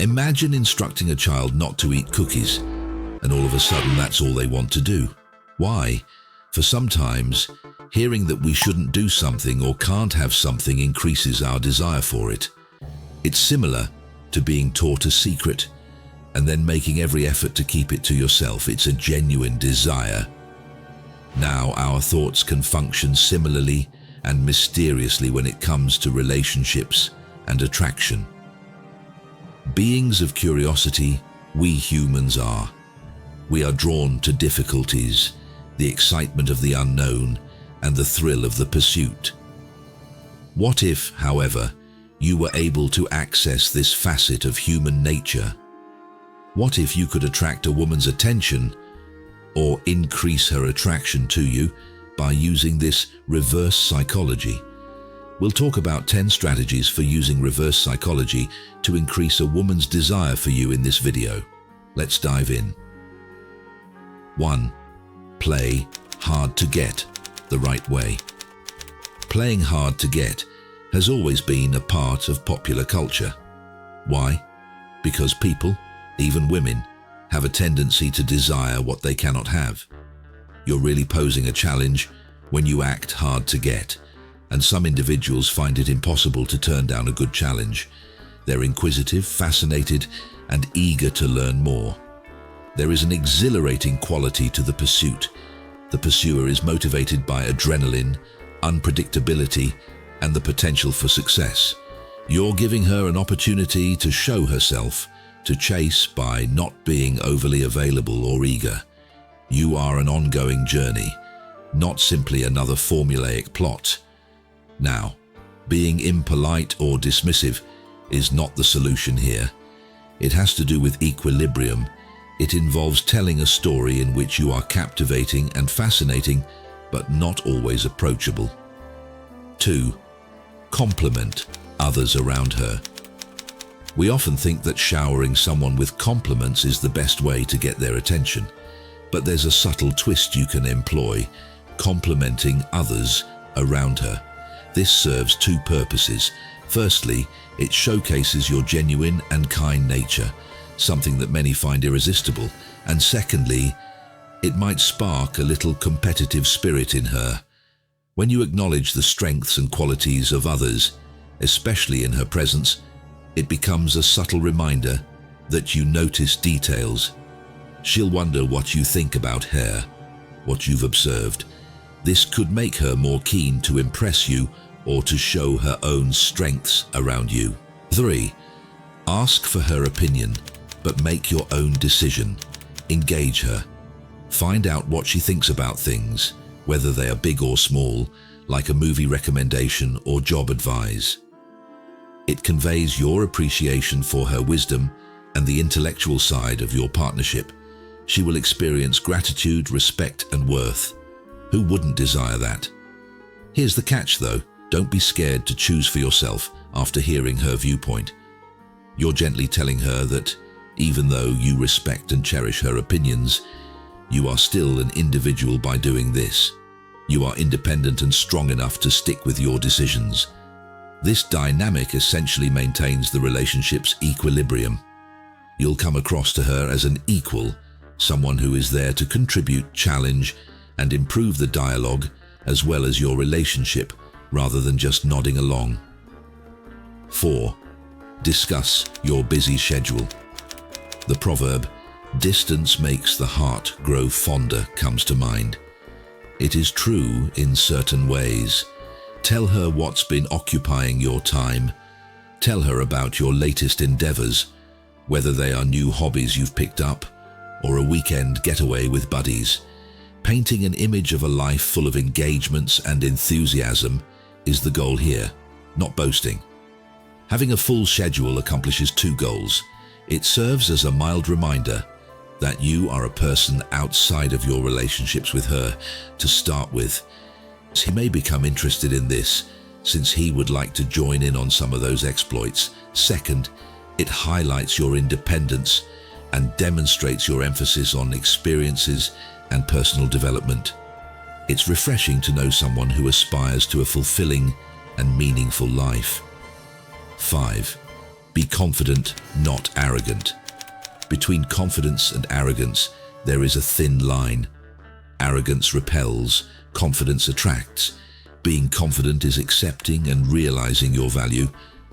Imagine instructing a child not to eat cookies, and all of a sudden that's all they want to do. Why? For sometimes, hearing that we shouldn't do something or can't have something increases our desire for it. It's similar to being taught a secret and then making every effort to keep it to yourself. It's a genuine desire. Now, our thoughts can function similarly and mysteriously when it comes to relationships and attraction. Beings of curiosity, we humans are. We are drawn to difficulties, the excitement of the unknown, and the thrill of the pursuit. What if, however, you were able to access this facet of human nature? What if you could attract a woman's attention or increase her attraction to you by using this reverse psychology? We'll talk about 10 strategies for using reverse psychology to increase a woman's desire for you in this video. Let's dive in. 1. Play hard to get the right way. Playing hard to get has always been a part of popular culture. Why? Because people, even women, have a tendency to desire what they cannot have. You're really posing a challenge when you act hard to get, and some individuals find it impossible to turn down a good challenge. They're inquisitive, fascinated, and eager to learn more. There is an exhilarating quality to the pursuit. The pursuer is motivated by adrenaline, unpredictability, and the potential for success. You're giving her an opportunity to show herself, to chase by not being overly available or eager. You are an ongoing journey, not simply another formulaic plot. Now, being impolite or dismissive is not the solution here. It has to do with equilibrium. It involves telling a story in which you are captivating and fascinating, but not always approachable. 2. Compliment others around her. We often think that showering someone with compliments is the best way to get their attention, but there's a subtle twist you can employ: complimenting others around her. This serves two purposes. Firstly, it showcases your genuine and kind nature, something that many find irresistible. And secondly, it might spark a little competitive spirit in her. When you acknowledge the strengths and qualities of others, especially in her presence, it becomes a subtle reminder that you notice details. She'll wonder what you think about her, what you've observed. This could make her more keen to impress you or to show her own strengths around you. 3. Ask for her opinion, but make your own decision. Engage her. Find out what she thinks about things, whether they are big or small, like a movie recommendation or job advice. It conveys your appreciation for her wisdom and the intellectual side of your partnership. She will experience gratitude, respect, and worth. Who wouldn't desire that? Here's the catch, though. Don't be scared to choose for yourself after hearing her viewpoint. You're gently telling her that even though you respect and cherish her opinions, you are still an individual by doing this. You are independent and strong enough to stick with your decisions. This dynamic essentially maintains the relationship's equilibrium. You'll come across to her as an equal, someone who is there to contribute, challenge, and improve the dialogue as well as your relationship, rather than just nodding along. 4. Discuss your busy schedule. The proverb, "Distance makes the heart grow fonder," comes to mind. It is true in certain ways. Tell her what's been occupying your time. Tell her about your latest endeavors, whether they are new hobbies you've picked up or a weekend getaway with buddies. Painting an image of a life full of engagements and enthusiasm is the goal here, not boasting. Having a full schedule accomplishes two goals. It serves as a mild reminder that you are a person outside of your relationships with her to start with. He may become interested in this, since he would like to join in on some of those exploits. Second, it highlights your independence and demonstrates your emphasis on experiences and personal development. It's refreshing to know someone who aspires to a fulfilling and meaningful life. 5. Be confident, not arrogant. Between confidence and arrogance, there is a thin line. Arrogance repels, confidence attracts. Being confident is accepting and realizing your value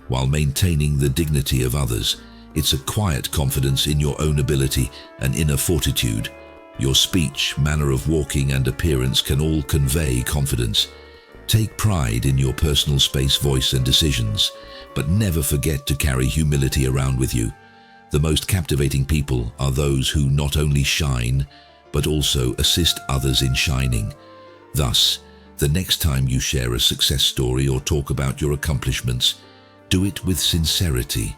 while maintaining the dignity of others. It's a quiet confidence in your own ability and inner fortitude. Your speech, manner of walking, and appearance can all convey confidence. Take pride in your personal space, voice, and decisions, but never forget to carry humility around with you. The most captivating people are those who not only shine, but also assist others in shining. Thus, the next time you share a success story or talk about your accomplishments, do it with sincerity.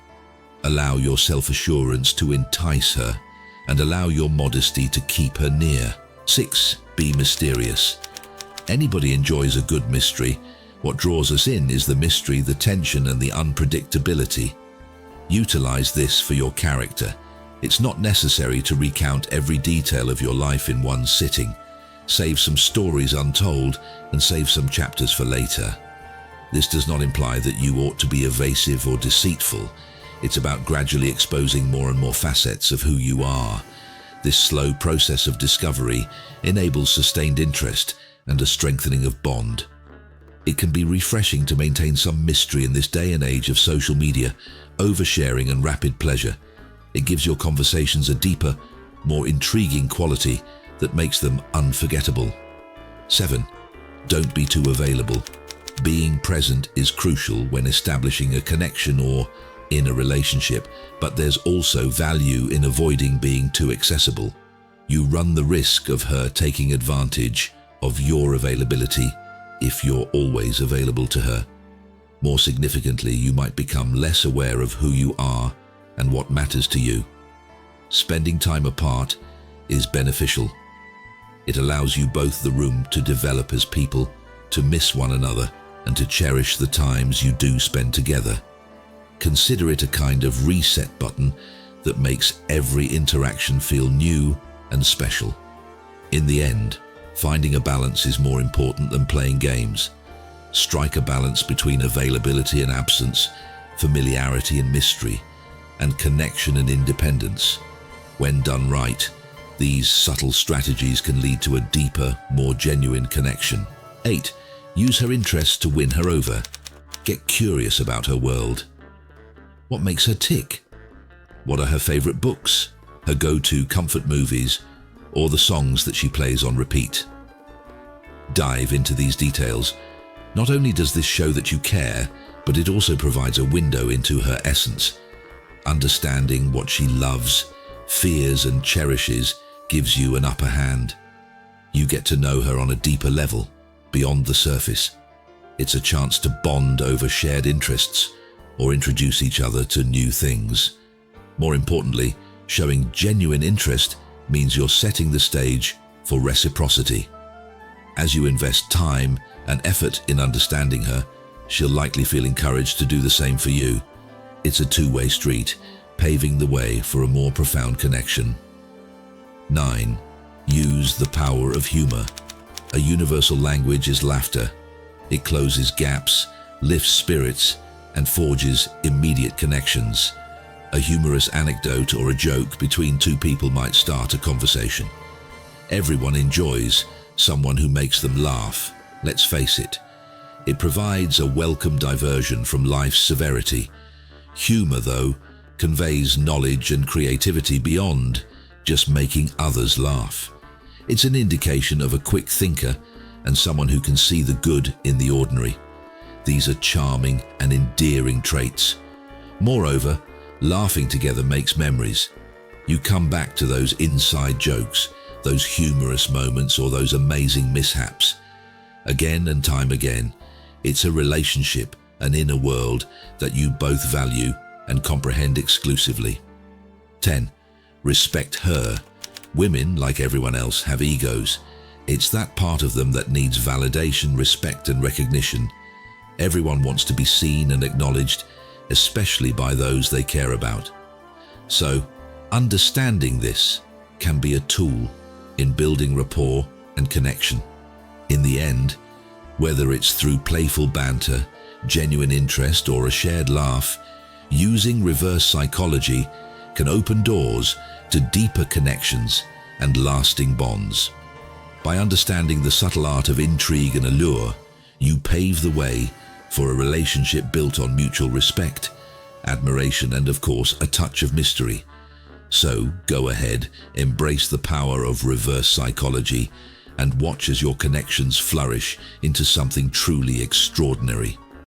Allow your self-assurance to entice her, and allow your modesty to keep her near. 6. Be mysterious. Anybody enjoys a good mystery. What draws us in is the mystery, the tension, and the unpredictability. Utilize this for your character. It's not necessary to recount every detail of your life in one sitting. Save some stories untold and save some chapters for later. This does not imply that you ought to be evasive or deceitful. It's about gradually exposing more and more facets of who you are. This slow process of discovery enables sustained interest and a strengthening of bond. It can be refreshing to maintain some mystery in this day and age of social media, oversharing, and rapid pleasure. It gives your conversations a deeper, more intriguing quality that makes them unforgettable. 7. Don't be too available. Being present is crucial when establishing a connection or in a relationship, but there's also value in avoiding being too accessible. You run the risk of her taking advantage of your availability if you're always available to her. More significantly, you might become less aware of who you are and what matters to you. Spending time apart is beneficial. It allows you both the room to develop as people, to miss one another, and to cherish the times you do spend together. Consider it a kind of reset button that makes every interaction feel new and special. In the end, finding a balance is more important than playing games. Strike a balance between availability and absence, familiarity and mystery, and connection and independence. When done right, these subtle strategies can lead to a deeper, more genuine connection. 8. Use her interests to win her over. Get curious about her world. What makes her tick? What are her favorite books, her go-to comfort movies, or the songs that she plays on repeat? Dive into these details. Not only does this show that you care, but it also provides a window into her essence. Understanding what she loves, fears, and cherishes gives you an upper hand. You get to know her on a deeper level, beyond the surface. It's a chance to bond over shared interests or introduce each other to new things. More importantly, showing genuine interest means you're setting the stage for reciprocity. As you invest time and effort in understanding her, she'll likely feel encouraged to do the same for you. It's a two-way street, paving the way for a more profound connection. 9. Use the power of humor. A universal language is laughter. It closes gaps, lifts spirits, and forges immediate connections. A humorous anecdote or a joke between two people might start a conversation. Everyone enjoys someone who makes them laugh. Let's face it. It provides a welcome diversion from life's severity. Humor, though, conveys knowledge and creativity beyond just making others laugh. It's an indication of a quick thinker and someone who can see the good in the ordinary. These are charming and endearing traits. Moreover, laughing together makes memories. You come back to those inside jokes, those humorous moments, or those amazing mishaps. Again and time again, it's a relationship, an inner world that you both value and comprehend exclusively. 10. Respect her. Women, like everyone else, have egos. It's that part of them that needs validation, respect, and recognition. Everyone wants to be seen and acknowledged, especially by those they care about. So, understanding this can be a tool in building rapport and connection. In the end, whether it's through playful banter, genuine interest, or a shared laugh, Using reverse psychology can open doors to deeper connections and lasting bonds. By understanding the subtle art of intrigue and allure, you pave the way for a relationship built on mutual respect, admiration, and of course, a touch of mystery. So, go ahead, embrace the power of reverse psychology, and watch as your connections flourish into something truly extraordinary.